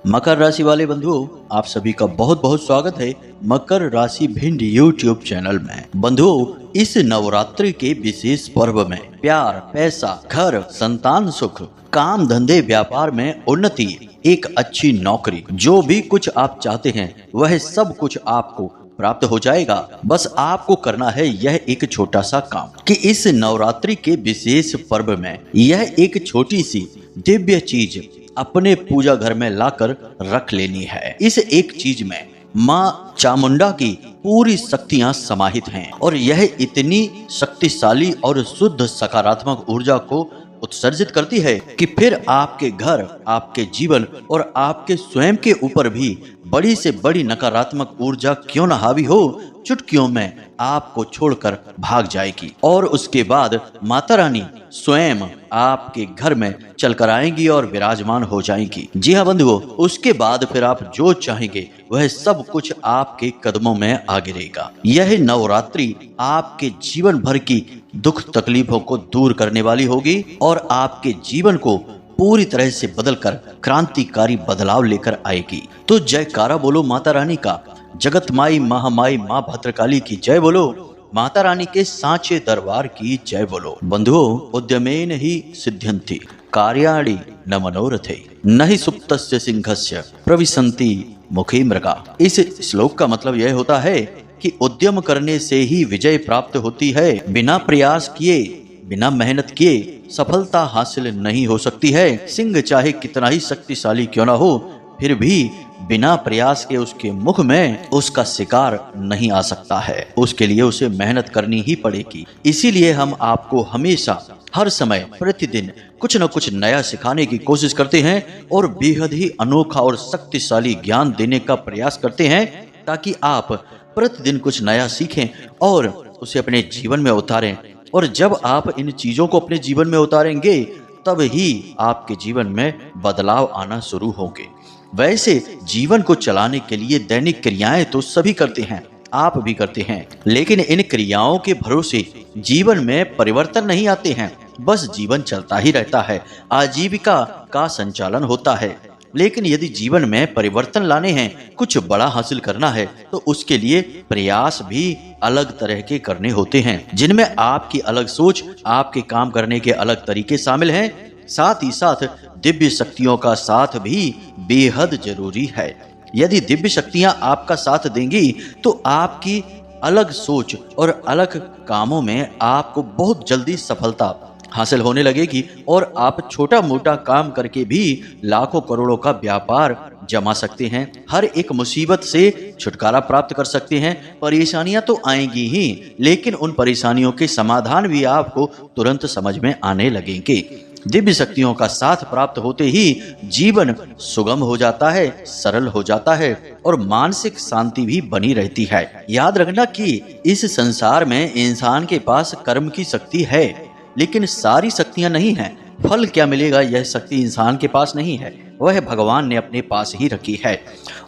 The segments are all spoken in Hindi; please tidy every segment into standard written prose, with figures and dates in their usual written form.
मकर राशि वाले बंधुओं, आप सभी का बहुत बहुत स्वागत है मकर राशि भिंड यूट्यूब चैनल में। बंधुओं, इस नवरात्रि के विशेष पर्व में प्यार, पैसा, घर, संतान सुख, काम धंधे व्यापार में उन्नति, एक अच्छी नौकरी, जो भी कुछ आप चाहते हैं वह सब कुछ आपको प्राप्त हो जाएगा। बस आपको करना है यह एक छोटा सा काम कि इस नवरात्रि के विशेष पर्व में यह एक छोटी सी दिव्य चीज अपने पूजा घर में लाकर रख लेनी है। इस एक चीज में माँ चामुंडा की पूरी शक्तियां समाहित हैं और यह इतनी शक्तिशाली और शुद्ध सकारात्मक ऊर्जा को उत्सर्जित करती है कि फिर आपके घर, आपके जीवन और आपके स्वयं के ऊपर भी बड़ी से बड़ी नकारात्मक ऊर्जा क्यों न हावी हो, चुटकियों में आपको छोड़कर भाग जाएगी और उसके बाद माता रानी स्वयं आपके घर में चलकर आएंगी और विराजमान हो जाएंगी। जी हाँ बंधुओं, उसके बाद फिर आप जो चाहेंगे वह सब कुछ आपके कदमों में आ गिरेगा। यह नवरात्रि आपके जीवन भर की दुख तकलीफों को दूर करने वाली होगी और आपके जीवन को पूरी तरह से बदलकर क्रांतिकारी बदलाव लेकर आएगी। तो जयकारा बोलो माता रानी का, जगत माई महामाई माँ भद्रकाली की जय बोलो, माता रानी के सांचे दरबार की जय बोलो। बंधुओं, उद्यमेन ही सिद्ध्यन्ति कार्याणि न मनोरथे नहि सुप्तस्य सिंहस्य प्रविशन्ति मुखे मृगा। इस श्लोक का मतलब यह होता है कि उद्यम करने से ही विजय प्राप्त होती है। बिना प्रयास किए, बिना मेहनत किए सफलता हासिल नहीं हो सकती है। सिंह चाहे कितना ही शक्तिशाली क्यों ना हो, फिर भी बिना प्रयास के उसके मुख में उसका शिकार नहीं आ सकता है। उसके लिए उसे मेहनत करनी ही पड़ेगी। इसीलिए हम आपको हमेशा हर समय प्रतिदिन कुछ न कुछ नया सिखाने की कोशिश करते हैं और बेहद ही अनोखा और शक्तिशाली ज्ञान देने का प्रयास करते हैं ताकि आप प्रतिदिन कुछ नया सीखें और उसे अपने जीवन में उतारें। और जब आप इन चीजों को अपने जीवन में उतारेंगे तब ही आपके जीवन में बदलाव आना शुरू होंगे। वैसे जीवन को चलाने के लिए दैनिक क्रियाएं तो सभी करते हैं, आप भी करते हैं, लेकिन इन क्रियाओं के भरोसे जीवन में परिवर्तन नहीं आते हैं। बस जीवन चलता ही रहता है, आजीविका का संचालन होता है। लेकिन यदि जीवन में परिवर्तन लाने हैं, कुछ बड़ा हासिल करना है, तो उसके लिए प्रयास भी अलग तरह के करने होते हैं, जिनमें आपकी अलग सोच, आपके काम करने के अलग तरीके शामिल हैं। साथ ही साथ दिव्य शक्तियों का साथ भी बेहद जरूरी है। यदि दिव्य शक्तियां आपका साथ देंगी तो आपकी अलग सोच और अलग कामों में आपको बहुत जल्दी सफलता हासिल होने लगेगी और आप छोटा मोटा काम करके भी लाखों करोड़ों का व्यापार जमा सकते हैं। हर एक मुसीबत से छुटकारा प्राप्त कर सकते हैं। परेशानियां तो आएंगी ही, लेकिन उन परेशानियों के समाधान भी आपको तुरंत समझ में आने लगेंगे। दिव्य शक्तियों का साथ प्राप्त होते ही जीवन सुगम हो जाता है, सरल हो जाता है और मानसिक शांति भी बनी रहती है। याद रखना कि इस संसार में इंसान के पास कर्म की शक्ति है, लेकिन सारी शक्तियां नहीं हैं। फल क्या मिलेगा यह शक्ति इंसान के पास नहीं है, वह भगवान ने अपने पास ही रखी है।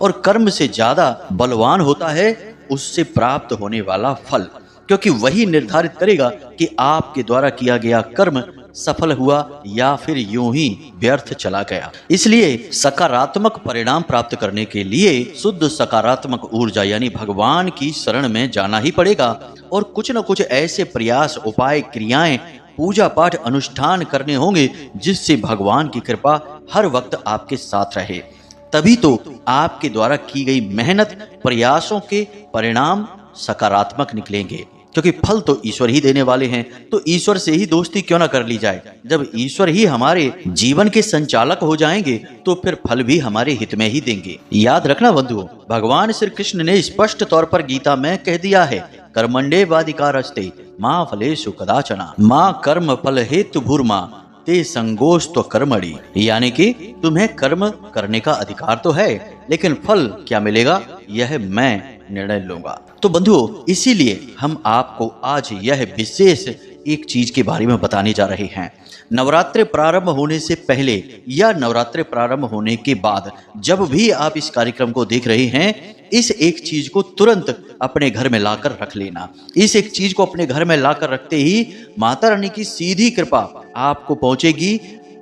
और कर्म से ज्यादा बलवान होता है उससे प्राप्त होने वाला फल, क्योंकि वही निर्धारित करेगा कि आपके द्वारा किया गया कर्म सफल हुआ या फिर यूं ही व्यर्थ चला गया। इसलिए सकारात्मक परिणाम प्राप्त करने के लिए शुद्ध सकारात्मक ऊर्जा यानी भगवान की शरण में जाना ही पड़ेगा और कुछ न कुछ ऐसे प्रयास, उपाय, क्रियाएं, पूजा पाठ, अनुष्ठान करने होंगे जिससे भगवान की कृपा हर वक्त आपके साथ रहे। तभी तो आपके द्वारा की गई मेहनत, प्रयासों के परिणाम सकारात्मक निकलेंगे, क्योंकि फल तो ईश्वर ही देने वाले हैं। तो ईश्वर से ही दोस्ती क्यों ना कर ली जाए। जब ईश्वर ही हमारे जीवन के संचालक हो जाएंगे तो फिर फल भी हमारे हित में ही देंगे। याद रखना बंधुओं, भगवान श्री कृष्ण ने स्पष्ट तौर पर गीता में कह दिया है, कर्मण्येवाधिकारस्ते मां फलेषु कदाचन मां कर्म फल हेतु भूर्मा ते संगोष्ठ कर्मणि। यानी कि तुम्हें कर्म करने का अधिकार तो है, लेकिन फल क्या मिलेगा यह मैं निर्णय लूंगा। तो बंधुओं, इसीलिए हम आपको आज यह विशेष एक चीज के बारे में बताने जा रहे हैं। नवरात्रि प्रारंभ होने से पहले या नवरात्रि प्रारंभ होने के बाद जब भी आप इस कार्यक्रम को देख रहे हैं, इस एक चीज को तुरंत अपने घर में लाकर रख लेना। इस एक चीज को अपने घर में लाकर रखते ही माता रानी की सीधी कृपा आपको पहुंचेगी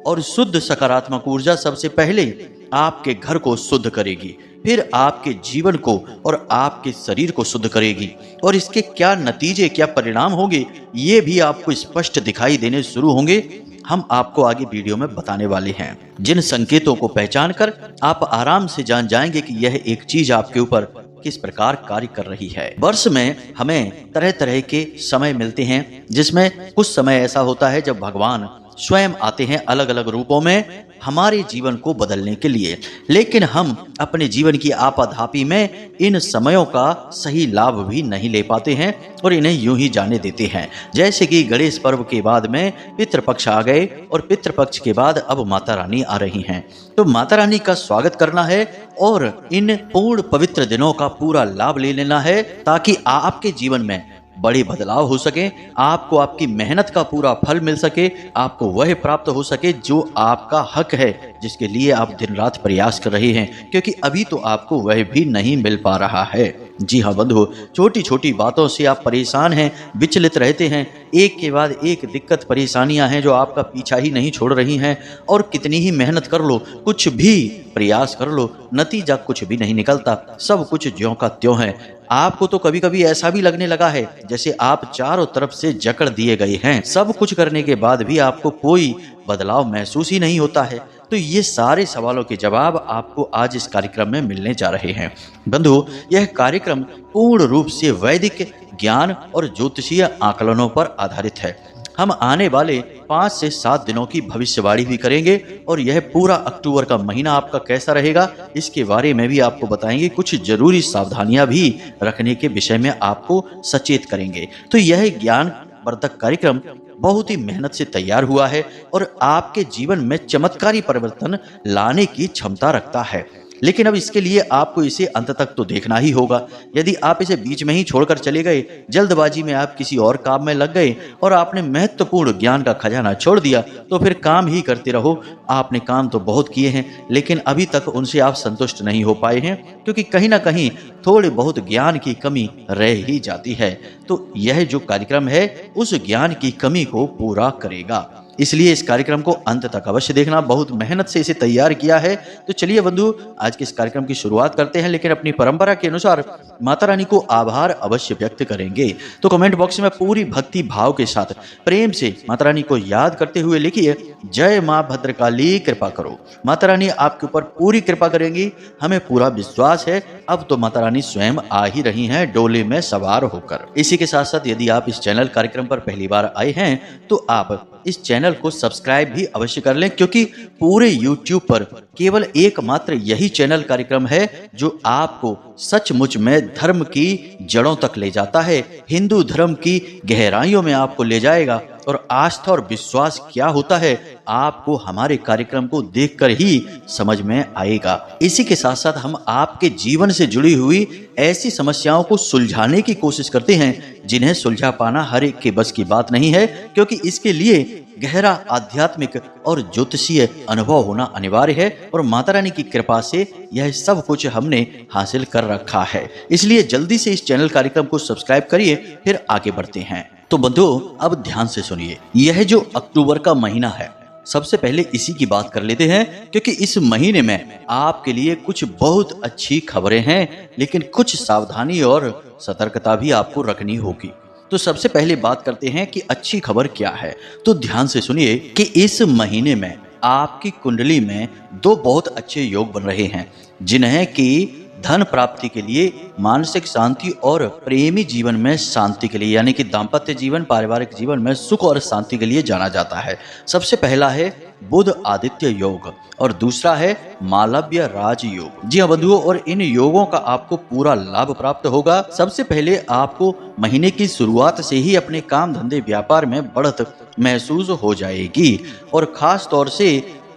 और शुद्ध सकारात्मक ऊर्जा सबसे पहले आपके घर को शुद्ध करेगी, फिर आपके जीवन को और आपके शरीर को शुद्ध करेगी। और इसके क्या नतीजे, क्या परिणाम होंगे, ये भी आपको स्पष्ट दिखाई देने शुरू होंगे। हम आपको आगे वीडियो में बताने वाले हैं, जिन संकेतों को पहचान कर आप आराम से जान जाएंगे कि यह एक चीज आपके ऊपर किस प्रकार कार्य कर रही है। वर्ष में हमें तरह तरह के समय मिलते हैं, जिसमें कुछ समय ऐसा होता है जब भगवान स्वयं आते हैं अलग अलग रूपों में हमारे जीवन को बदलने के लिए। लेकिन हम अपने जीवन की आपाधापी में इन समयों का सही लाभ भी नहीं ले पाते हैं और इन्हें यूं ही जाने देते हैं। जैसे कि गणेश पर्व के बाद में पितृपक्ष आ गए और पितृपक्ष के बाद अब माता रानी आ रही हैं। तो माता रानी का स्वागत करना है और इन पूर्ण पवित्र दिनों का पूरा लाभ ले लेना है, ताकि आपके जीवन में बड़े बदलाव हो सके, आपको आपकी मेहनत का पूरा फल मिल सके, आपको वह प्राप्त हो सके जो आपका हक है, जिसके लिए आप दिन रात प्रयास कर रहे हैं, क्योंकि अभी तो आपको वह भी नहीं मिल पा रहा है। जी हाँ बंधु, छोटी छोटी बातों से आप परेशान हैं, विचलित रहते हैं, एक के बाद एक दिक्कत परेशानियां हैं जो आपका पीछा ही नहीं छोड़ रही हैं, और कितनी ही मेहनत कर लो, कुछ भी प्रयास कर लो, नतीजा कुछ भी नहीं निकलता, सब कुछ ज्यों का त्यों है। आपको तो कभी कभी ऐसा भी लगने लगा है जैसे आप चारों तरफ से जकड़ दिए गए हैं, सब कुछ करने के बाद भी आपको कोई बदलाव महसूस ही नहीं होता है। तो ये सारे सवालों के जवाब आपको आज इस कार्यक्रम में मिलने जा रहे हैं। बंधु, यह कार्यक्रम पूर्ण रूप से वैदिक ज्ञान और ज्योतिषीय आकलनों पर आधारित है। हम आने वाले 5 से 7 दिनों की भविष्यवाणी भी करेंगे और यह पूरा अक्टूबर का महीना आपका कैसा रहेगा, इसके बारे में भी आपको बताएंगे। कुछ जरूरी सावधानियां भी रखने के विषय में आपको सचेत करेंगे। तो यह ज्ञानवर्धक कार्यक्रम बहुत ही मेहनत से तैयार हुआ है और आपके जीवन में चमत्कारी परिवर्तन लाने की क्षमता रखता है। लेकिन अब इसके लिए आपको इसे अंत तक तो देखना ही होगा। यदि आप इसे बीच में ही छोड़कर चले गए, जल्दबाजी में आप किसी और काम में लग गए और आपने महत्वपूर्ण ज्ञान का खजाना छोड़ दिया, तो फिर काम ही करते रहो। आपने काम तो बहुत किए हैं, लेकिन अभी तक उनसे आप संतुष्ट नहीं हो पाए हैं, क्योंकि कहीं ना कहीं थोड़े बहुत ज्ञान की कमी रह ही जाती है। तो यह जो कार्यक्रम है उस ज्ञान की कमी को पूरा करेगा, इसलिए इस कार्यक्रम को अंत तक अवश्य देखना। बहुत मेहनत से इसे तैयार किया है। तो चलिए बंधु, आज के इस कार्यक्रम की शुरुआत करते हैं, लेकिन अपनी परंपरा के अनुसार माता रानी को आभार अवश्य व्यक्त करेंगे। तो कमेंट बॉक्स में पूरी भक्ति भाव के साथ प्रेम से माता रानी को याद करते हुए लिखिए, जय माँ भद्रकाली, कृपा करो। माता रानी आपके ऊपर पूरी कृपा करेंगी, हमें पूरा विश्वास है। अब तो माता रानी स्वयं आ ही रही हैं डोले में सवार होकर। इसी के साथ साथ यदि आप इस चैनल कार्यक्रम पर पहली बार आए हैं तो आप इस चैनल को सब्सक्राइब भी अवश्य कर लें, क्योंकि पूरे YouTube पर केवल एकमात्र यही चैनल कार्यक्रम है जो आपको सचमुच में धर्म की जड़ों तक ले जाता है, हिंदू धर्म की गहराइयों में आपको ले जाएगा। और आस्था और विश्वास क्या होता है आपको हमारे कार्यक्रम को देखकर ही समझ में आएगा। इसी के साथ साथ हम आपके जीवन से जुड़ी हुई ऐसी समस्याओं को सुलझाने की कोशिश करते हैं जिन्हें सुलझा पाना हर एक के बस की बात नहीं है, क्योंकि इसके लिए गहरा आध्यात्मिक और ज्योतिषीय अनुभव होना अनिवार्य है। और माता रानी की कृपा से यह सब कुछ हमने हासिल कर रखा है। इसलिए जल्दी से इस चैनल कार्यक्रम को सब्सक्राइब करिए, फिर आगे बढ़ते हैं। तो बंधु, अब ध्यान से सुनिए, यह जो अक्टूबर का महीना है, सबसे पहले इसी की बात कर लेते हैं, क्योंकि इस महीने में आपके लिए कुछ बहुत अच्छी खबरें हैं, लेकिन कुछ सावधानी और सतर्कता भी आपको रखनी होगी। तो सबसे पहले बात करते हैं कि अच्छी खबर क्या है। तो ध्यान से सुनिए कि इस महीने में आपकी कुंडली में 2 बहुत अच्छे योग बन रहे हैं, जिन्हें कि धन प्राप्ति के लिए, मानसिक शांति और प्रेमी जीवन में शांति के लिए, यानी कि दाम्पत्य जीवन, पारिवारिक जीवन में सुख और शांति के लिए जाना जाता है। सबसे पहला है बुध आदित्य योग और दूसरा है मालव्य राज योग। जी हाँ बंधुओं, और इन योगों का आपको पूरा लाभ प्राप्त होगा। सबसे पहले आपको महीने की शुरुआत से ही अपने काम धंधे व्यापार में बढ़त महसूस हो जाएगी, और खास तौर से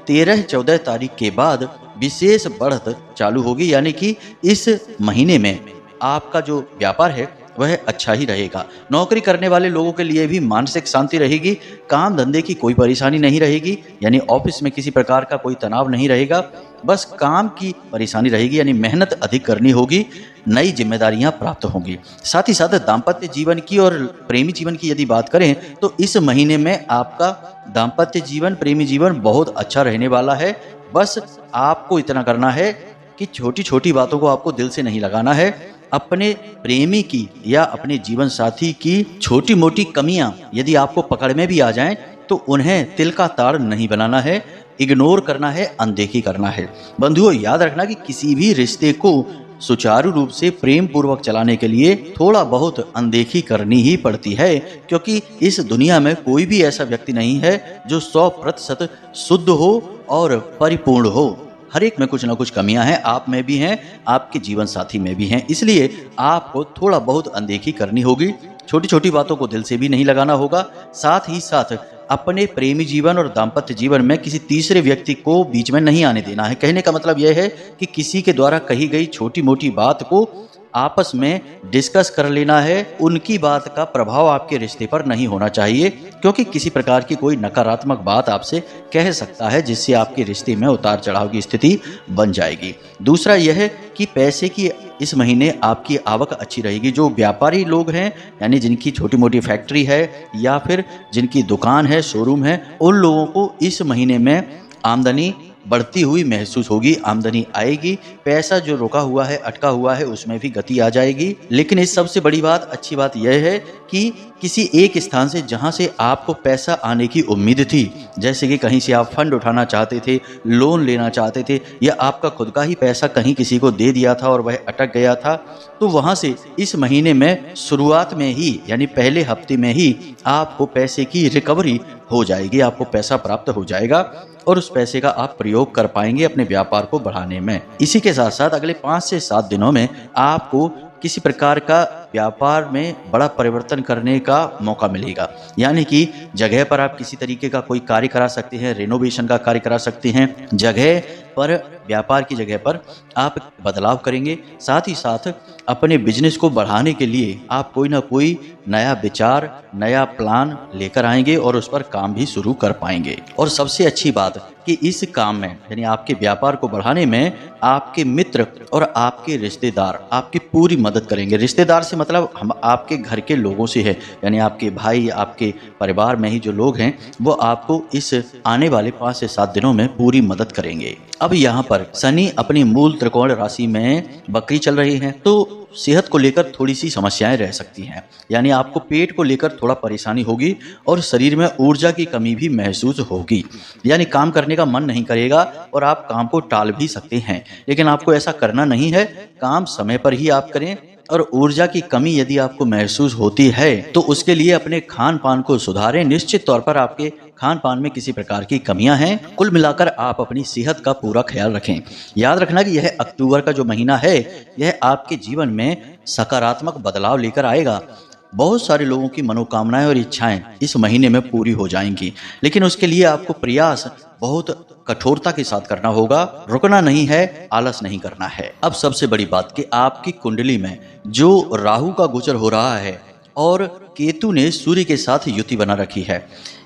13-14 तारीख के बाद विशेष बढ़त चालू होगी, यानी कि इस महीने में आपका जो व्यापार है वह अच्छा ही रहेगा। नौकरी करने वाले लोगों के लिए भी मानसिक शांति रहेगी, काम धंधे की कोई परेशानी नहीं रहेगी, यानी ऑफिस में किसी प्रकार का कोई तनाव नहीं रहेगा, बस काम की परेशानी रहेगी, यानी मेहनत अधिक करनी होगी, नई जिम्मेदारियां प्राप्त होंगी। साथ ही साथ दाम्पत्य जीवन की और प्रेमी जीवन की यदि बात करें तो इस महीने में आपका दाम्पत्य जीवन, प्रेमी जीवन बहुत अच्छा रहने वाला है। बस आपको इतना करना है कि छोटी छोटी बातों को आपको दिल से नहीं लगाना है। अपने प्रेमी की या अपने जीवन साथी की छोटी मोटी कमियां यदि आपको पकड़ में भी आ जाएं तो उन्हें तिल का ताड़ नहीं बनाना है, इग्नोर करना है, अनदेखी करना है। बंधुओं, याद रखना कि किसी भी रिश्ते को सुचारू रूप से प्रेम पूर्वक चलाने के लिए थोड़ा बहुत अनदेखी करनी ही पड़ती है, क्योंकि इस दुनिया में कोई भी ऐसा व्यक्ति नहीं है जो 100% शुद्ध हो और परिपूर्ण हो। हर एक में कुछ ना कुछ कमियां हैं, आप में भी हैं, आपके जीवन साथी में भी हैं। इसलिए आपको थोड़ा बहुत अनदेखी करनी होगी, छोटी छोटी बातों को दिल से भी नहीं लगाना होगा। साथ ही साथ अपने प्रेमी जीवन और दाम्पत्य जीवन में किसी तीसरे व्यक्ति को बीच में नहीं आने देना है। कहने का मतलब यह है कि किसी के द्वारा कही गई छोटी मोटी बात को आपस में डिस्कस कर लेना है। उनकी बात का प्रभाव आपके रिश्ते पर नहीं होना चाहिए, क्योंकि किसी प्रकार की कोई नकारात्मक बात आपसे कह सकता है जिससे आपके रिश्ते में उतार चढ़ाव की स्थिति बन जाएगी। दूसरा यह है कि पैसे की इस महीने आपकी आवक अच्छी रहेगी। जो व्यापारी लोग हैं, यानी जिनकी छोटी मोटी फैक्ट्री है या फिर जिनकी दुकान है, शोरूम है, उन लोगों को इस महीने में आमदनी बढ़ती हुई महसूस होगी, आमदनी आएगी। पैसा जो रुका हुआ है, अटका हुआ है, उसमें भी गति आ जाएगी। लेकिन इस सबसे बड़ी बात, अच्छी बात यह है कि किसी एक स्थान से जहां से आपको पैसा आने की उम्मीद थी, जैसे कि कहीं से आप फंड उठाना चाहते थे, लोन लेना चाहते थे, या आपका खुद का ही पैसा कहीं किसी को दे दिया था और वह अटक गया था, तो वहां से इस महीने में शुरुआत में ही, यानी पहले हफ्ते में ही आपको पैसे की रिकवरी हो जाएगी, आपको पैसा प्राप्त हो जाएगा और उस पैसे का आप प्रयोग कर पाएंगे अपने व्यापार को बढ़ाने में। इसी के साथ साथ अगले 5 से 7 दिनों में आपको किसी प्रकार का व्यापार में बड़ा परिवर्तन करने का मौका मिलेगा, यानी कि जगह पर आप किसी तरीके का कोई कार्य करा सकते हैं, रेनोवेशन का कार्य करा सकते हैं, जगह पर, व्यापार की जगह पर आप बदलाव करेंगे। साथ ही साथ अपने बिजनेस को बढ़ाने के लिए आप कोई ना कोई नया विचार, नया प्लान लेकर आएंगे और उस पर काम भी शुरू कर पाएंगे। और सबसे अच्छी बात कि इस काम में, यानी आपके व्यापार को बढ़ाने में, आपके मित्र और आपके रिश्तेदार आपकी पूरी मदद करेंगे। रिश्तेदार से मतलब हम आपके घर के लोगों से है, यानी आपके भाई, आपके परिवार में ही जो लोग हैं वो आपको इस आने वाले 5 से 7 दिनों में पूरी मदद करेंगे। अब यहाँ पर शनि अपनी मूल त्रिकोण राशि में वक्री चल रही है, तो सेहत को लेकर थोड़ी सी समस्याएं रह सकती हैं, यानी आपको पेट को लेकर थोड़ा परेशानी होगी और शरीर में ऊर्जा की कमी भी महसूस होगी, यानी काम करने का मन नहीं करेगा और आप काम को टाल भी सकते हैं। लेकिन आपको ऐसा करना नहीं है, काम समय पर ही आप करें। और ऊर्जा की कमी यदि आपको महसूस होती है तो उसके लिए अपने खान पान को सुधारें। निश्चित तौर पर आपके खान पान में किसी प्रकार की कमियां हैं। कुल मिलाकर आप अपनी सेहत का पूरा ख्याल रखें। याद रखना कि यह अक्टूबर का जो महीना है, यह आपके जीवन में सकारात्मक बदलाव लेकर आएगा। बहुत सारे लोगों की मनोकामनाएं और इच्छाएं इस महीने में पूरी हो जाएंगी, लेकिन उसके लिए आपको प्रयास बहुत कठोरता के साथ करना होगा। रुकना नहीं है, आलस नहीं करना है। अब सबसे बड़ी बात कि आपकी कुंडली में जो राहु का गोचर हो रहा है और केतु ने सूर्य के साथ युति बना रखी है,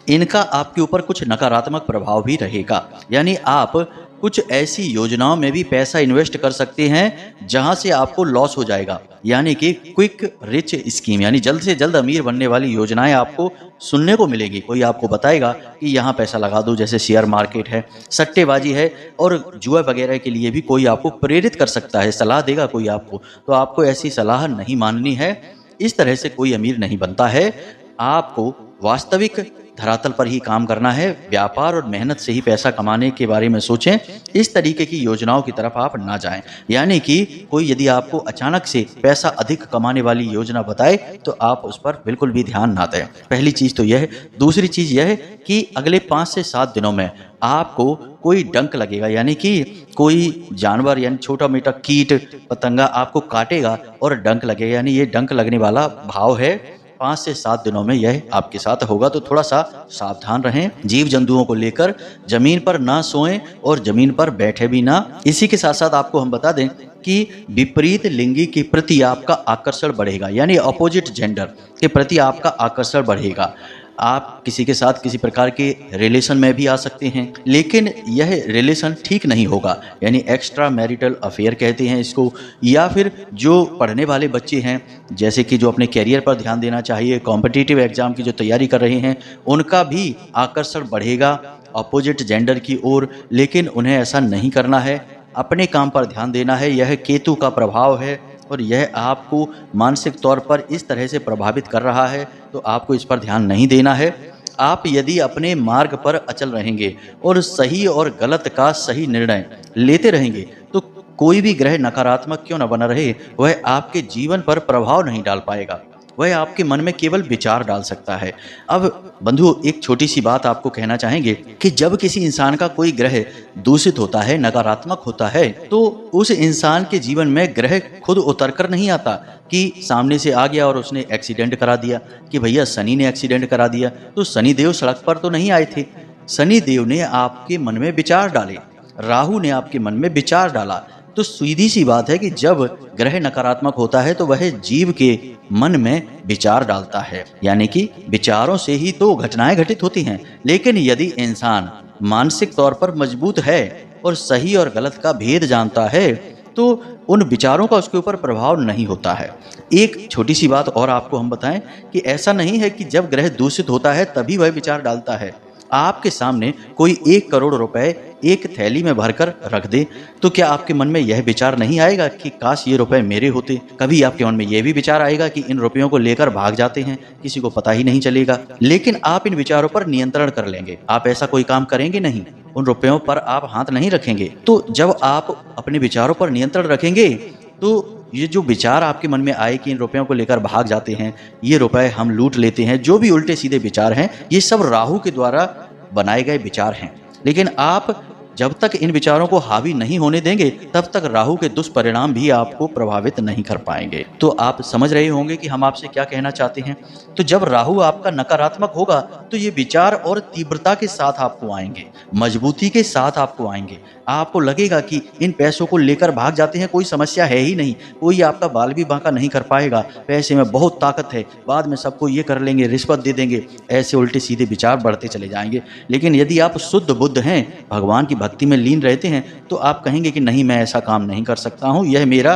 इनका आपके ऊपर कुछ नकारात्मक प्रभाव भी रहेगा। यानी आप कुछ ऐसी योजनाओं में भी पैसा इन्वेस्ट कर सकते हैं जहां से आपको लॉस हो जाएगा, यानी कि क्विक रिच स्कीम, यानी जल्द से जल्द अमीर बनने वाली योजनाएं आपको सुनने को मिलेगी। कोई आपको बताएगा कि यहाँ पैसा लगा दो, जैसे शेयर मार्केट है, सट्टेबाजी है और जुआ वगैरह के लिए भी कोई आपको प्रेरित कर सकता है, सलाह देगा कोई आपको, तो आपको ऐसी सलाह नहीं माननी है। इस तरह से कोई अमीर नहीं बनता है। आपको वास्तविक धरातल पर ही काम करना है। व्यापार और मेहनत से ही पैसा कमाने के बारे में सोचें। इस तरीके की योजनाओं की तरफ आप ना जाएं, यानी कि कोई यदि आपको अचानक से पैसा अधिक कमाने वाली योजना बताए तो आप उस पर बिल्कुल भी ध्यान ना दें। पहली चीज तो यह है। दूसरी चीज यह है कि अगले 5 से 7 दिनों में आपको कोई डंक लगेगा, यानी कि कोई जानवर, यानी छोटा मोटा कीट पतंगा आपको काटेगा और डंक लगेगा, यानी ये डंक लगने वाला भाव है। 5 से 7 दिनों में यह आपके साथ होगा, तो थोड़ा सा सावधान रहें। जीव जंतुओं को लेकर जमीन पर ना सोएं और जमीन पर बैठे भी ना। इसी के साथ साथ आपको हम बता दें कि विपरीत लिंगी के प्रति आपका आकर्षण बढ़ेगा, यानी अपोजिट जेंडर के प्रति आपका आकर्षण बढ़ेगा। आप किसी के साथ किसी प्रकार के रिलेशन में भी आ सकते हैं, लेकिन यह रिलेशन ठीक नहीं होगा, यानी एक्स्ट्रा मैरिटल अफेयर कहते हैं इसको। या फिर जो पढ़ने वाले बच्चे हैं, जैसे कि जो अपने कैरियर पर ध्यान देना चाहिए, कॉम्पिटिटिव एग्जाम की जो तैयारी कर रहे हैं, उनका भी आकर्षण बढ़ेगा। अपोजिट जेंडर की ओर, लेकिन उन्हें ऐसा नहीं करना है। अपने काम पर ध्यान देना है। यह केतु का प्रभाव है और यह आपको मानसिक तौर पर इस तरह से प्रभावित कर रहा है, तो आपको इस पर ध्यान नहीं देना है। आप यदि अपने मार्ग पर अचल रहेंगे और सही और गलत का सही निर्णय लेते रहेंगे, तो कोई भी ग्रह नकारात्मक क्यों न बना रहे, वह आपके जीवन पर प्रभाव नहीं डाल पाएगा। वह आपके मन में केवल विचार डाल सकता है। अब बंधुओं, एक छोटी सी बात आपको कहना चाहेंगे कि जब किसी इंसान का कोई ग्रह दूषित होता है, नकारात्मक होता है, तो उस इंसान के जीवन में ग्रह खुद उतर कर नहीं आता कि सामने से आ गया और उसने एक्सीडेंट करा दिया कि भैया शनि ने एक्सीडेंट करा दिया। तो शनि देव सड़क पर तो नहीं आए थे। शनि देव ने आपके मन में विचार डाले, राहु ने आपके मन में विचार डाला। तो सीधी सी बात है कि जब ग्रह नकारात्मक होता है तो वह जीव के मन में विचार डालता है, यानी कि विचारों से ही तो घटनाएं घटित होती हैं। लेकिन यदि इंसान मानसिक तौर पर मजबूत है और सही और गलत का भेद जानता है, तो उन विचारों का उसके ऊपर प्रभाव नहीं होता है। एक छोटी सी बात और आपको हम बताएं कि ऐसा नहीं है कि जब ग्रह दूषित होता है तभी वह विचार डालता है। आपके सामने कोई 1 करोड़ रुपए एक थैली में भरकर रख दे, तो क्या आपके मन में यह विचार नहीं आएगा कि काश ये रुपए मेरे होते? कभी आपके मन में यह भी विचार आएगा कि इन रुपयों को लेकर भाग जाते हैं, किसी को पता ही नहीं चलेगा। लेकिन आप इन विचारों पर नियंत्रण कर लेंगे। आप ऐसा कोई काम करेंगे नहीं, उन रुपयों पर आप हाथ नहीं रखेंगे। तो जब आप अपने विचारों पर नियंत्रण रखेंगे, तो ये जो विचार आपके मन में आए कि इन रुपयों को लेकर भाग जाते हैं, ये रुपए हम लूट लेते हैं, जो भी उल्टे सीधे विचार हैं, ये सब राहु के द्वारा बनाए गए विचार हैं। लेकिन आप जब तक इन विचारों को हावी नहीं होने देंगे, तब तक राहु के दुष्परिणाम भी आपको प्रभावित नहीं कर पाएंगे। तो आप समझ रहे होंगे कि हम आपसे क्या कहना चाहते हैं। तो जब राहु आपका नकारात्मक होगा, तो ये विचार और तीव्रता के साथ आपको आएंगे, मजबूती के साथ आपको आएंगे। आपको लगेगा कि इन पैसों को लेकर भाग जाते हैं, कोई समस्या है ही नहीं, कोई आपका बाल भी बांका नहीं कर पाएगा, पैसे में बहुत ताकत है, बाद में सबको ये कर लेंगे, रिश्वत दे देंगे। ऐसे उल्टे सीधे विचार बढ़ते चले जाएंगे। लेकिन यदि आप शुद्ध बुद्ध हैं, भगवान की भक्ति में लीन रहते हैं, तो आप कहेंगे कि नहीं, मैं ऐसा काम नहीं कर सकता हूँ, यह मेरा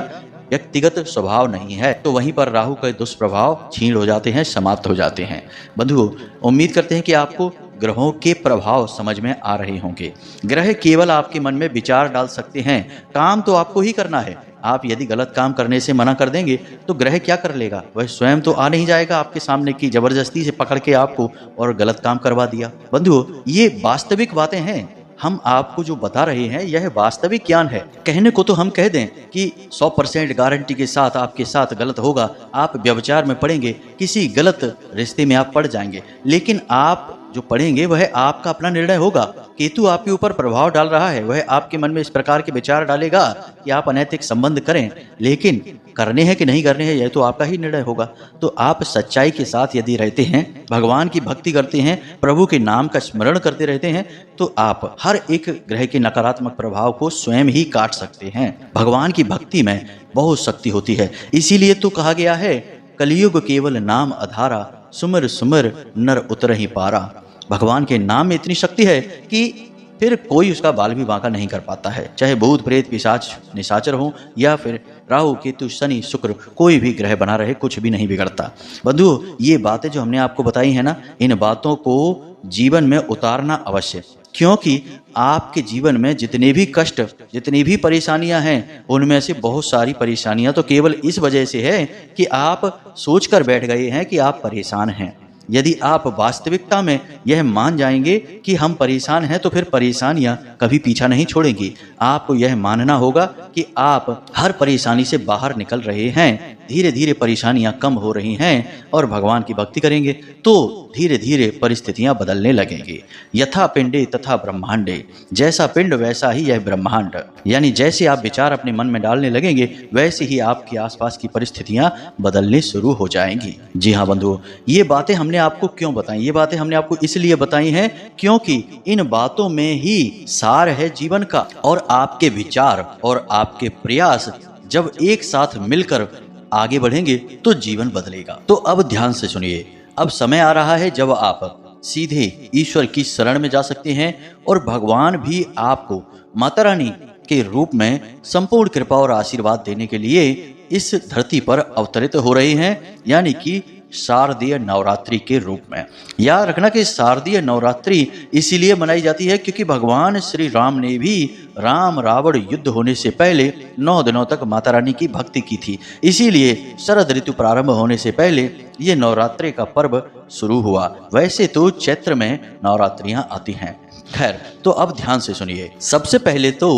व्यक्तिगत स्वभाव नहीं है। तो वहीं पर राहु के दुष्प्रभाव क्षीण हो जाते हैं, समाप्त हो जाते हैं। बंधुओं, उम्मीद करते हैं कि आपको ग्रहों के प्रभाव समझ में आ रहे होंगे। ग्रह केवल आपके मन में विचार डाल सकते हैं, काम तो आपको ही करना है। आप यदि गलत काम करने से मना कर देंगे, तो ग्रह क्या कर लेगा? वह स्वयं तो आ नहीं जाएगा आपके सामने की जबरदस्ती से पकड़ के आपको और गलत काम करवा दिया। बंधुओं, ये वास्तविक बातें हैं। हम आपको जो बता रहे हैं यह वास्तविक ज्ञान है। कहने को तो हम कह दें कि 100% गारंटी के साथ आपके साथ गलत होगा, आप व्यभिचार में पड़ेंगे, किसी गलत रिश्ते में आप पड़ जाएंगे, लेकिन आप जो पढ़ेंगे वह आपका अपना निर्णय होगा। केतु आपके ऊपर प्रभाव डाल रहा है, वह आपके मन में इस प्रकार के विचार डालेगा कि आप अनैतिक संबंध करें, लेकिन करने हैं कि नहीं करने हैं यह तो आपका ही निर्णय होगा। तो आप सच्चाई के साथ यदि रहते हैं, भगवान की भक्ति करते हैं, प्रभु के नाम का स्मरण करते रहते हैं, तो आप हर एक ग्रह के नकारात्मक प्रभाव को स्वयं ही काट सकते हैं। भगवान की भक्ति में बहुत शक्ति होती है। इसीलिए तो कहा गया है, कलियुग केवल नाम आधारा, सुमर सुमर नर उतरहि पारा। भगवान के नाम में इतनी शक्ति है कि फिर कोई उसका बाल भी बांका नहीं कर पाता है। चाहे भूत प्रेत पिशाच निशाचर हो या फिर राहु केतु शनि शुक्र, कोई भी ग्रह बना रहे, कुछ भी नहीं बिगड़ता। बंधुओं, ये बातें जो हमने आपको बताई है ना, इन बातों को जीवन में उतारना अवश्य, क्योंकि आपके जीवन में जितने भी कष्ट, जितनी भी परेशानियां हैं, उनमें से बहुत सारी परेशानियां तो केवल इस वजह से है कि आप सोचकर बैठ गए हैं कि आप परेशान हैं। यदि आप वास्तविकता में यह मान जाएंगे कि हम परेशान हैं, तो फिर परेशानियां कभी पीछा नहीं छोड़ेंगी। आपको यह मानना होगा कि आप हर परेशानी से बाहर निकल रहे हैं, धीरे धीरे परेशानियां कम हो रही हैं, और भगवान की भक्ति करेंगे तो धीरे धीरे परिस्थितियां बदलने लगेंगी। यथा पिंडे तथा ब्रह्मांडे, जैसा पिंड वैसा ही यह ब्रह्मांड। यानी जैसे आप विचार अपने मन में डालने लगेंगे, वैसे ही आपके आसपास की परिस्थितियां बदलने शुरू हो जाएंगी। जी हाँ बंधुओं, ये बातें हमने आपको क्यों बताई? ये बातें हमने आपको इसलिए बताई हैं क्योंकि इन बातों में ही सार है जीवन का। और आपके विचार और आपके प्रयास जब एक साथ मिलकर आगे बढ़ेंगे तो जीवन बदलेगा। तो अब ध्यान से सुनिए, अब समय आ रहा है जब आप सीधे ईश्वर की शरण में जा सकते हैं, और भगवान भी आपको माता रानी के रूप में संपूर्ण कृपा और आशीर्वाद देने के लिए इस धरती पर अवतरित हो रहे हैं। यानी कि शारदीय नवरात्रि के रूप में। याद रखना कि शारदीय नवरात्रि इसीलिए मनाई जाती है क्योंकि भगवान श्री राम ने भी राम रावण युद्ध होने से पहले 9 दिनों तक माता रानी की भक्ति की थी। इसीलिए शरद ऋतु प्रारंभ होने से पहले ये नवरात्रि का पर्व शुरू हुआ। वैसे तो चैत्र में नवरात्रियां आती हैं। खैर, तो अब ध्यान से सुनिए। सबसे पहले तो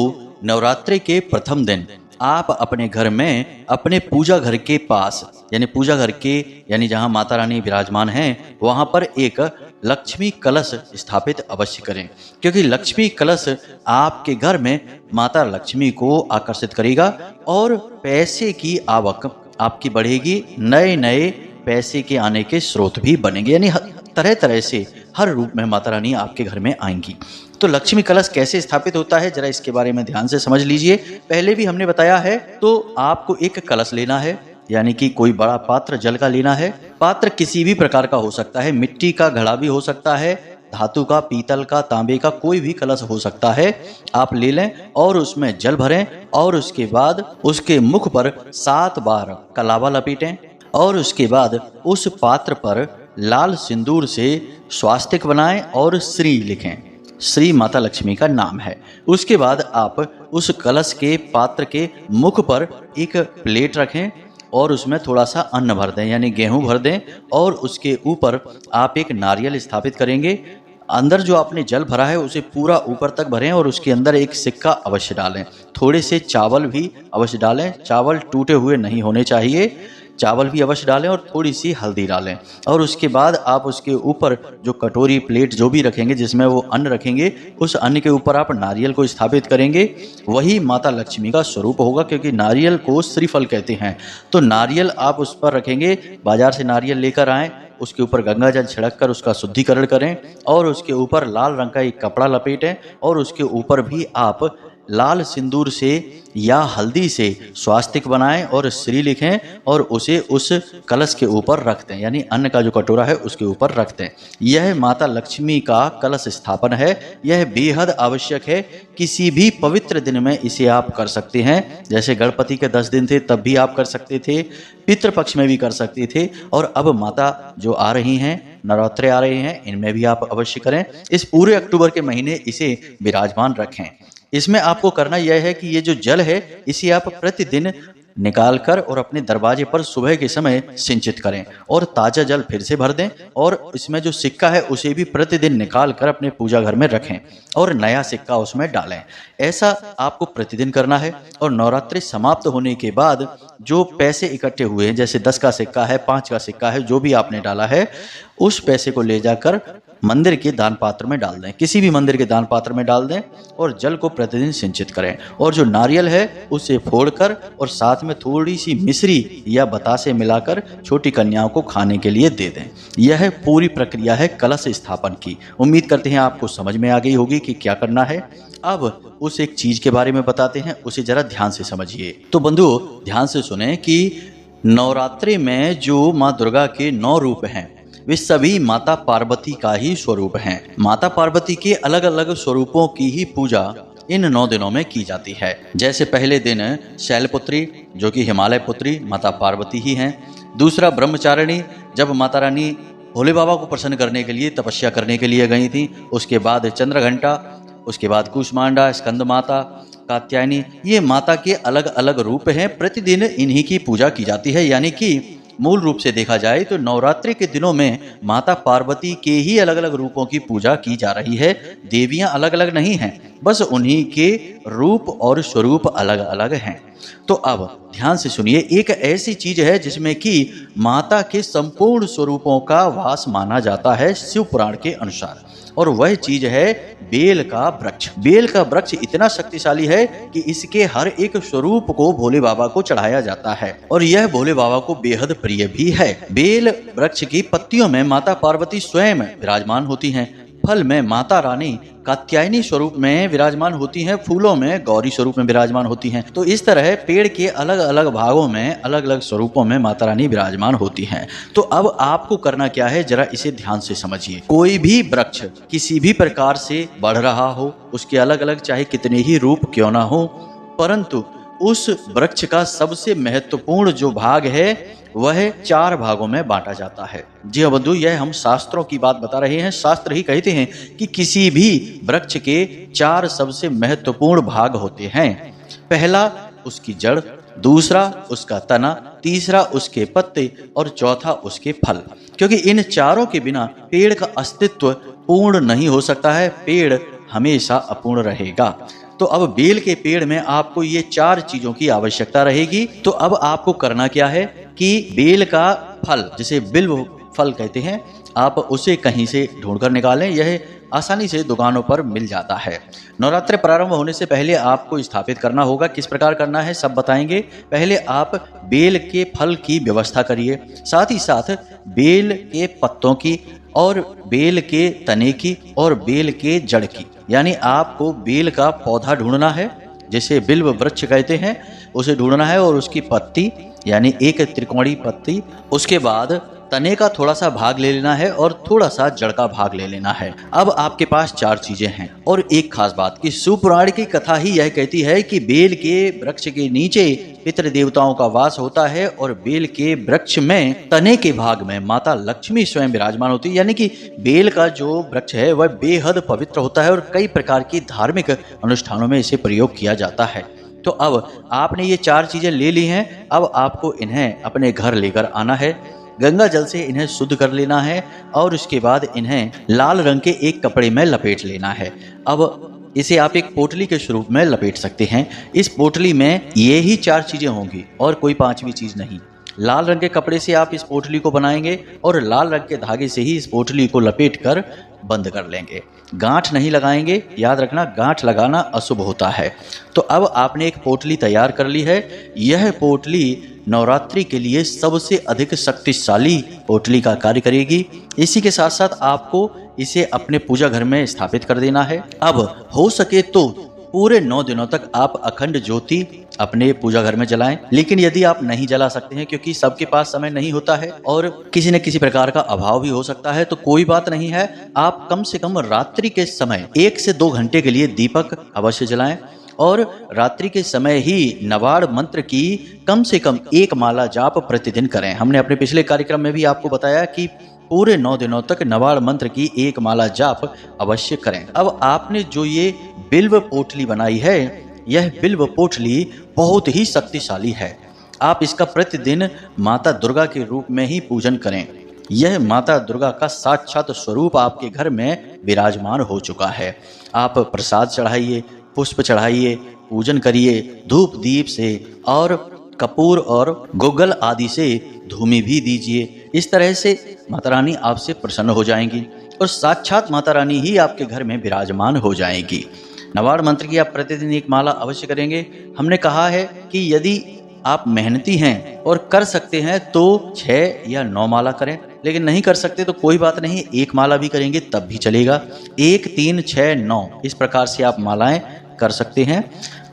नवरात्रि के प्रथम दिन आप अपने घर में अपने पूजा घर के पास यानी जहां माता रानी विराजमान हैं वहां पर एक लक्ष्मी कलश स्थापित अवश्य करें, क्योंकि लक्ष्मी कलश आपके घर में माता लक्ष्मी को आकर्षित करेगा और पैसे की आवक आपकी बढ़ेगी। नए नए पैसे के आने के स्रोत भी बनेंगे, यानी तरह तरह से हर रूप में माता रानी आपके घर में आएंगी। तो लक्ष्मी कलश कैसे स्थापित होता है, जरा इसके बारे में ध्यान से समझ लीजिए। पहले भी हमने बताया है। तो आपको एक कलश लेना है, यानी कि कोई बड़ा पात्र जल का लेना है। पात्र किसी भी प्रकार का हो सकता है, मिट्टी का घड़ा भी हो सकता है, धातु का, पीतल का, तांबे का, कोई भी कलश हो सकता है। आप ले लें और उसमें जल भरें और उसके बाद उसके मुख पर 7 बार कलावा लपेटें और उसके बाद उस पात्र पर लाल सिंदूर से स्वास्तिक बनाएं और श्री लिखें। श्री माता लक्ष्मी का नाम है। उसके बाद आप उस कलश के पात्र के मुख पर एक प्लेट रखें और उसमें थोड़ा सा अन्न भर दें, यानी गेहूं भर दें और उसके ऊपर आप एक नारियल स्थापित करेंगे। अंदर जो आपने जल भरा है उसे पूरा ऊपर तक भरें और उसके अंदर एक सिक्का अवश्य डालें। थोड़े से चावल भी अवश्य डालें, चावल टूटे हुए नहीं होने चाहिए। चावल भी अवश्य डालें और थोड़ी सी हल्दी डालें और उसके बाद आप उसके ऊपर जो कटोरी, प्लेट जो भी रखेंगे जिसमें वो अन्न रखेंगे, उस अन्न के ऊपर आप नारियल को स्थापित करेंगे। वही माता लक्ष्मी का स्वरूप होगा, क्योंकि नारियल को श्रीफल कहते हैं। तो नारियल आप उस पर रखेंगे। बाजार से नारियल लेकर आएँ, उसके ऊपर गंगा जल छिड़क कर उसका शुद्धिकरण करें और उसके ऊपर लाल रंग का एक कपड़ा लपेटें और उसके ऊपर भी आप लाल सिंदूर से या हल्दी से स्वास्तिक बनाएं और श्री लिखें और उसे उस कलश के ऊपर रख दें, यानी अन्न का जो कटोरा है उसके ऊपर रख दें। यह माता लक्ष्मी का कलश स्थापन है। यह बेहद आवश्यक है। किसी भी पवित्र दिन में इसे आप कर सकते हैं। जैसे गणपति के 10 दिन थे तब भी आप कर सकते थे, पितृपक्ष में भी कर सकते थे, और अब माता जो आ रही हैं, नवरात्रे आ रहे हैं, इनमें भी आप अवश्य करें। इस पूरे अक्टूबर के महीने इसे विराजमान रखें। इसमें आपको करना यह है कि ये जो जल है इसे आप प्रतिदिन निकाल कर और अपने दरवाजे पर सुबह के समय सिंचित करें और ताज़ा जल फिर से भर दें और इसमें जो सिक्का है उसे भी प्रतिदिन निकाल कर अपने पूजा घर में रखें और नया सिक्का उसमें डालें। ऐसा आपको प्रतिदिन करना है और नवरात्रि समाप्त होने के बाद जो पैसे इकट्ठे हुए हैं, जैसे 10 का सिक्का है, 5 का सिक्का है, जो भी आपने डाला है, उस पैसे को ले जाकर मंदिर के दान पात्र में डाल दें। किसी भी मंदिर के दान पात्र में डाल दें और जल को प्रतिदिन सिंचित करें और जो नारियल है उसे फोड़कर और साथ में थोड़ी सी मिश्री या बतासे मिलाकर छोटी कन्याओं को खाने के लिए दे दें। यह पूरी प्रक्रिया है कलश स्थापन की। उम्मीद करते हैं आपको समझ में आ गई होगी कि क्या करना है। अब उस एक चीज के बारे में बताते हैं, उसे जरा ध्यान से समझिए। तो बंधुओं, ध्यान से सुने कि नवरात्रि में जो माँ दुर्गा के 9 रूप हैं वे सभी माता पार्वती का ही स्वरूप हैं। माता पार्वती के अलग अलग स्वरूपों की ही पूजा इन 9 दिनों में की जाती है। जैसे पहले दिन शैलपुत्री जो कि हिमालय पुत्री माता पार्वती ही हैं। दूसरा ब्रह्मचारिणी, जब माता रानी भोले बाबा को प्रसन्न करने के लिए तपस्या करने के लिए गई थी। उसके बाद चंद्रघंटा, उसके बाद कूष्मांडा, स्कंद माता, कात्यायनी। ये माता के अलग अलग रूप हैं। प्रतिदिन इन्हीं की पूजा की जाती है। यानी कि मूल रूप से देखा जाए तो नवरात्रि के दिनों में माता पार्वती के ही अलग अलग रूपों की पूजा की जा रही है। देवियां अलग अलग नहीं हैं, बस उन्हीं के रूप और स्वरूप अलग अलग हैं। तो अब ध्यान से सुनिए, एक ऐसी चीज है जिसमें कि माता के संपूर्ण स्वरूपों का वास माना जाता है शिव पुराण के अनुसार, और वह चीज है बेल का वृक्ष। बेल का वृक्ष इतना शक्तिशाली है कि इसके हर एक स्वरूप को भोले बाबा को चढ़ाया जाता है और यह भोले बाबा को बेहद प्रिय भी है। बेल वृक्ष की पत्तियों में माता पार्वती स्वयं विराजमान होती हैं। फल में माता रानी कात्यायनी स्वरूप में विराजमान होती हैं। फूलों में गौरी स्वरूप में विराजमान होती हैं। तो इस तरह पेड़ के अलग अलग भागों में अलग अलग स्वरूपों में माता रानी विराजमान होती हैं। तो अब आपको करना क्या है, जरा इसे ध्यान से समझिए। कोई भी वृक्ष किसी भी प्रकार से बढ़ रहा हो, उसके अलग अलग चाहे कितने ही रूप क्यों ना हो, परंतु उस वृक्ष का सबसे महत्वपूर्ण जो भाग है वह 4 भागों में बांटा जाता है। जी हाँ बंधु, यह हम शास्त्रों की बात बता रहे हैं। शास्त्र ही कहते हैं कि किसी भी वृक्ष के 4 सबसे महत्वपूर्ण भाग होते हैं। पहला उसकी जड़, दूसरा उसका तना, तीसरा उसके पत्ते और चौथा उसके फल। क्योंकि इन चारों के बिना पेड़ का अस्तित्व पूर्ण नहीं हो सकता है, पेड़ हमेशा अपूर्ण रहेगा। तो अब बेल के पेड़ में आपको ये 4 चीजों की आवश्यकता रहेगी। तो अब आपको करना क्या है कि बेल का फल, जिसे बिल्व फल कहते हैं, आप उसे कहीं से ढूंढकर निकालें। यह आसानी से दुकानों पर मिल जाता है। नवरात्रि प्रारंभ होने से पहले आपको स्थापित करना होगा। किस प्रकार करना है सब बताएंगे। पहले आप बेल के फल की व्यवस्था करिए, साथ ही साथ बेल के पत्तों की और बेल के तने की और बेल के जड़ की, यानी आपको बेल का पौधा ढूंढना है, जिसे बिल्व वृक्ष कहते हैं, उसे ढूंढना है और उसकी पत्ती यानी एक त्रिकोणीय पत्ती, उसके बाद तने का थोड़ा सा भाग ले लेना है और थोड़ा सा जड़ का भाग ले लेना है। अब आपके पास 4 चीजें हैं। और एक खास बात कि शिवपुराण की कथा ही यह कहती है कि बेल के वृक्ष के नीचे पितृ देवताओं का वास होता है और बेल के वृक्ष में तने के भाग में माता लक्ष्मी स्वयं विराजमान होती है। यानी कि बेल का जो वृक्ष है वह बेहद पवित्र होता है और कई प्रकार की धार्मिक अनुष्ठानों में इसे प्रयोग किया जाता है। तो अब आपने ये 4 चीजें ले ली हैं। अब आपको इन्हें अपने घर लेकर आना है, गंगा जल से इन्हें शुद्ध कर लेना है और उसके बाद इन्हें लाल रंग के एक कपड़े में लपेट लेना है। अब इसे आप एक पोटली के स्वरूप में लपेट सकते हैं। इस पोटली में ये ही 4 चीजें होंगी और कोई 5वीं चीज नहीं। लाल रंग के कपड़े से आप इस पोटली को बनाएंगे और लाल रंग के धागे से ही इस पोटली को लपेट कर बंद कर लेंगे। गांठ नहीं लगाएंगे, याद रखना गांठ लगाना अशुभ होता है। तो अब आपने एक पोटली तैयार कर ली है। यह पोटली नवरात्रि के लिए सबसे अधिक शक्तिशाली पोटली का कार्य करेगी। इसी के साथ साथ आपको इसे अपने पूजा घर में स्थापित कर देना है। अब हो सके तो पूरे 9 दिनों तक आप अखंड ज्योति अपने पूजा घर में जलाएं। लेकिन यदि आप नहीं जला सकते हैं, क्योंकि सबके पास समय नहीं होता है और किसी न किसी प्रकार का अभाव भी हो सकता है, तो कोई बात नहीं है। आप कम से कम रात्रि के समय 1 से 2 घंटे के लिए दीपक अवश्य जलाएं और रात्रि के समय ही नवाड़ मंत्र की कम से कम 1 माला जाप प्रतिदिन करें। हमने अपने पिछले कार्यक्रम में भी आपको बताया कि पूरे 9 दिनों तक नवाड़ मंत्र की 1 माला जाप अवश्य करें। अब आपने जो ये बिल्व पोटली बनाई है, यह बिल्व पोटली बहुत ही शक्तिशाली है। आप इसका प्रतिदिन माता दुर्गा के रूप में ही पूजन करें। यह माता दुर्गा का साक्षात स्वरूप आपके घर में विराजमान हो चुका है। आप प्रसाद चढ़ाइए, पुष्प चढ़ाइए, पूजन करिए, धूप दीप से और कपूर और गुग्गल आदि से धूमि भी दीजिए। इस तरह से माता रानी आपसे प्रसन्न हो जाएंगी और साक्षात माता रानी ही आपके घर में विराजमान हो जाएगी। नवाड़ मंत्र की आप प्रतिदिन 1 माला अवश्य करेंगे। हमने कहा है कि यदि आप मेहनती हैं और कर सकते हैं तो 6 या 9 माला करें, लेकिन नहीं कर सकते तो कोई बात नहीं, 1 माला भी करेंगे तब भी चलेगा। 1, 3, 6, 9 इस प्रकार से आप मालाएं कर सकते हैं।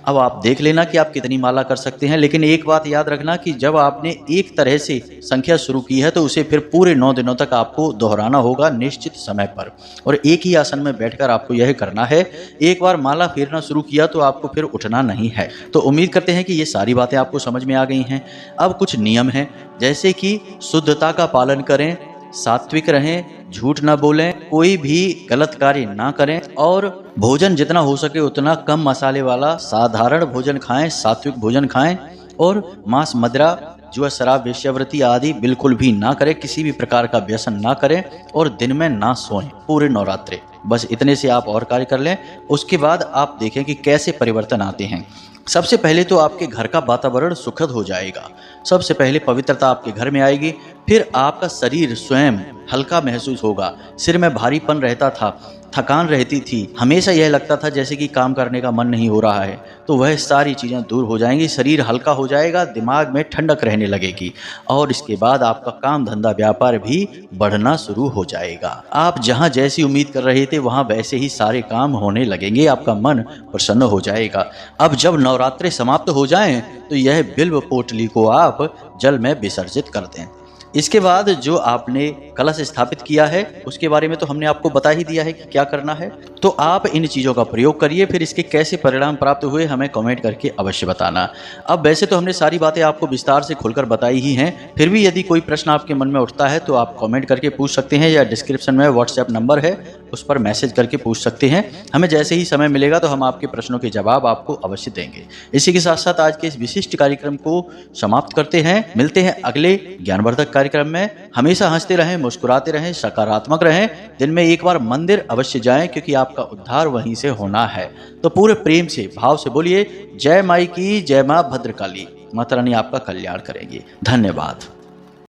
अब आप देख लेना कि आप कितनी माला कर सकते हैं। लेकिन एक बात याद रखना कि जब आपने एक तरह से संख्या शुरू की है तो उसे फिर पूरे 9 दिनों तक आपको दोहराना होगा निश्चित समय पर, और एक ही आसन में बैठकर आपको यह करना है। एक बार माला फेरना शुरू किया तो आपको फिर उठना नहीं है। तो उम्मीद करते हैं कि ये सारी बातें आपको समझ में आ गई हैं। अब कुछ नियम हैं, जैसे कि शुद्धता का पालन करें, सात्विक रहें, झूठ ना बोलें, कोई भी गलत कार्य ना करें और भोजन जितना हो सके उतना कम मसाले वाला साधारण भोजन खाएं, सात्विक भोजन खाएं और मांस, मदिरा, जुआ, शराब, वेश्यावृत्ति आदि बिल्कुल भी ना करें। किसी भी प्रकार का व्यसन ना करें और दिन में ना सोएं पूरे नवरात्रे। बस इतने से आप और कार्य कर लें। उसके बाद आप देखें कि कैसे परिवर्तन आते हैं। सबसे पहले तो आपके घर का वातावरण सुखद हो जाएगा। सबसे पहले पवित्रता आपके घर में आएगी, फिर आपका शरीर स्वयं हल्का महसूस होगा। सिर में भारीपन रहता था, थकान रहती थी, हमेशा यह लगता था जैसे कि काम करने का मन नहीं हो रहा है, तो वह सारी चीज़ें दूर हो जाएंगी। शरीर हल्का हो जाएगा, दिमाग में ठंडक रहने लगेगी और इसके बाद आपका काम धंधा व्यापार भी बढ़ना शुरू हो जाएगा। आप जहां जैसी उम्मीद कर रहे थे वहां वैसे ही सारे काम होने लगेंगे, आपका मन प्रसन्न हो जाएगा। अब जब नवरात्रे समाप्त हो जाएं तो यह बिल्व पोटली को आप जल में विसर्जित कर दें। इसके बाद जो आपने कलश स्थापित किया है उसके बारे में तो हमने आपको बता ही दिया है कि क्या करना है। तो आप इन चीज़ों का प्रयोग करिए, फिर इसके कैसे परिणाम प्राप्त हुए हमें कमेंट करके अवश्य बताना। अब वैसे तो हमने सारी बातें आपको विस्तार से खुलकर बताई ही हैं, फिर भी यदि कोई प्रश्न आपके मन में उठता है तो आप कमेंट करके पूछ सकते हैं, या डिस्क्रिप्शन में व्हाट्सएप नंबर है उस पर मैसेज करके पूछ सकते हैं। हमें जैसे ही समय मिलेगा तो हम आपके प्रश्नों के जवाब आपको अवश्य देंगे। इसी के साथ साथ आज के इस विशिष्ट कार्यक्रम को समाप्त करते हैं। मिलते हैं अगले ज्ञानवर्धक कार्यक्रम में। हमेशा हंसते रहें, मुस्कुराते रहें, सकारात्मक रहें। दिन में एक बार मंदिर अवश्य जाएं, क्योंकि आपका उद्धार वहीं से होना है। तो पूरे प्रेम से, भाव से बोलिए जय माई की, जय मां भद्रकाली। माता रानी आपका कल्याण करेंगी। धन्यवाद।